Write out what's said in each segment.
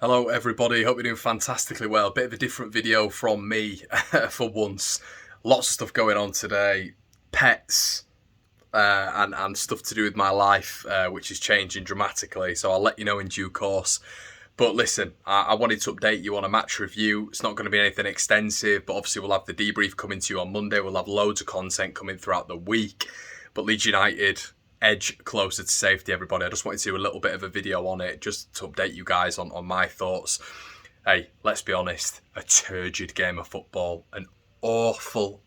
Hello everybody, hope you're doing fantastically well. Bit of a different video from me for once. Lots of stuff going on today. Pets and stuff to do with my life, which is changing dramatically. So I'll let you know in due course. But listen, I wanted to update you on a match review. It's not going to be anything extensive, but obviously we'll have the debrief coming to you on Monday. We'll have loads of content coming throughout the week. But Leeds United edge closer to safety, everybody. I just wanted to do a little bit of a video on it just to update you guys on my thoughts. Hey, let's be honest, a turgid game of football, an awful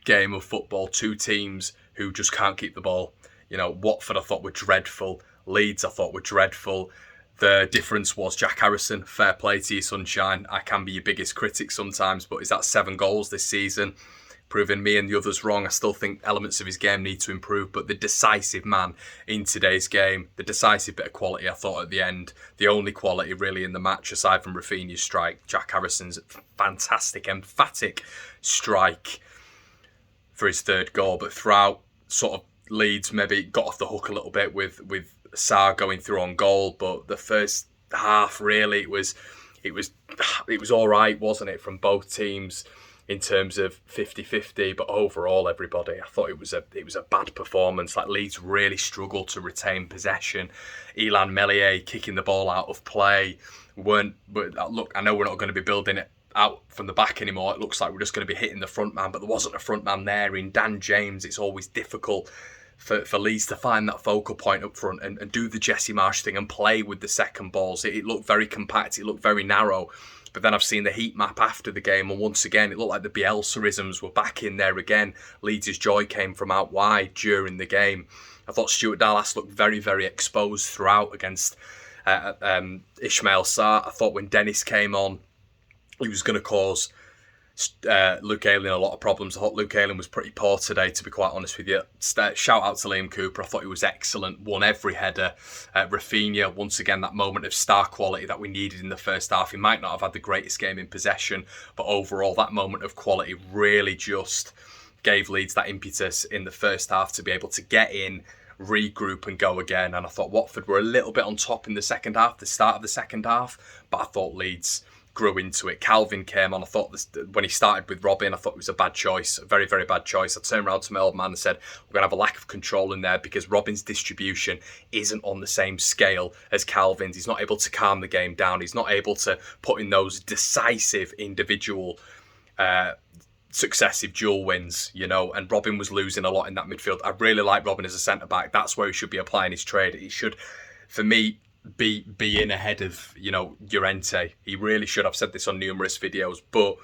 game of football. Two teams who just can't keep the ball. You know, Watford I thought were dreadful. Leeds I thought were dreadful. The difference was Jack Harrison. Fair play to you, sunshine. I can be your biggest critic sometimes, but he's at 7 goals this season, proving me and the others wrong. I still think elements of his game need to improve, but the decisive man in today's game, the decisive bit of quality I thought at the end, the only quality really in the match aside from Rafinha's strike, Jack Harrison's fantastic, emphatic strike for his third goal. But throughout, sort of Leeds maybe got off the hook a little bit with Sarr going through on goal, but the first half really it was all right, wasn't it, from both teams in terms of 50-50, but overall, everybody, I thought it was a bad performance. Like, Leeds really struggled to retain possession. Elan Meslier kicking the ball out of play. Look, I know we're not going to be building it out from the back anymore. It looks like we're just going to be hitting the front man, but there wasn't a front man there. In Dan James, it's always difficult for Leeds to find that focal point up front and do the Jesse Marsh thing and play with the second balls. It looked very compact. It looked very narrow. But then I've seen the heat map after the game, and once again, it looked like the Bielsa-isms were back in there again. Leeds' joy came from out wide during the game. I thought Stuart Dallas looked very, very exposed throughout against Ismail Sarr. I thought when Dennis came on, he was going to cause Luke Ayling a lot of problems. I thought Luke Ayling was pretty poor today, to be quite honest with you. Shout out to Liam Cooper. I thought he was excellent. Won every header. Rafinha, once again, that moment of star quality that we needed in the first half. He might not have had the greatest game in possession, but overall, that moment of quality really just gave Leeds that impetus in the first half to be able to get in, regroup and go again. And I thought Watford were a little bit on top in the second half, the start of the second half, but I thought Leeds grew into it. Calvin came on. I thought when he started with Robin, I thought it was a bad choice, a very, very bad choice. I turned around to my old man and said, we're going to have a lack of control in there because Robin's distribution isn't on the same scale as Calvin's. He's not able to calm the game down. He's not able to put in those decisive individual successive dual wins, you know, and Robin was losing a lot in that midfield. I really like Robin as a centre-back. That's where he should be applying his trade. He should, for me, be in ahead of, you know, Llorente. He really should. I've said this on numerous videos, but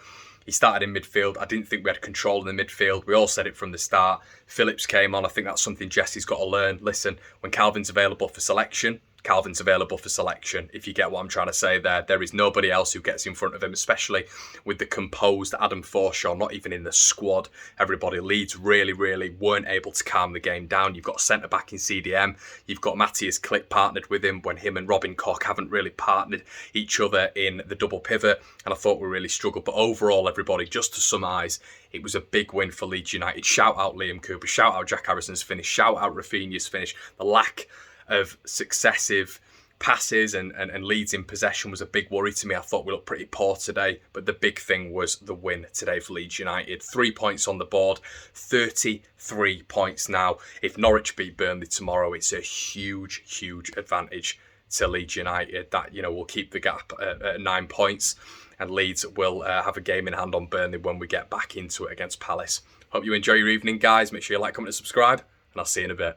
he started in midfield. I didn't think we had control in the midfield. We all said it from the start. Phillips came on. I think that's something Jesse's got to learn. Listen, when Calvin's available for selection, Calvin's available for selection. If you get what I'm trying to say there is nobody else who gets in front of him, especially with the composed Adam Forshaw not even in the squad. Everybody, Leeds really weren't able to calm the game down. You've got a centre-back in CDM. You've got Matthias Klick partnered with him when him and Robin Koch haven't really partnered each other in the double pivot. And I thought we really struggled. But overall, everybody, just to summarise, it was a big win for Leeds United. Shout out Liam Cooper. Shout out Jack Harrison's finish. Shout out Rafinha's finish. The lack of successive passes and Leeds in possession was a big worry to me. I thought we looked pretty poor today, but the big thing was the win today for Leeds United. 3 points on the board, 33 points now. If Norwich beat Burnley tomorrow, it's a huge advantage to Leeds United. That, you know, will keep the gap at 9 points, and Leeds will have a game in hand on Burnley when we get back into it against Palace. Hope you enjoy your evening, guys. Make sure you like, comment and subscribe, and I'll see you in a bit.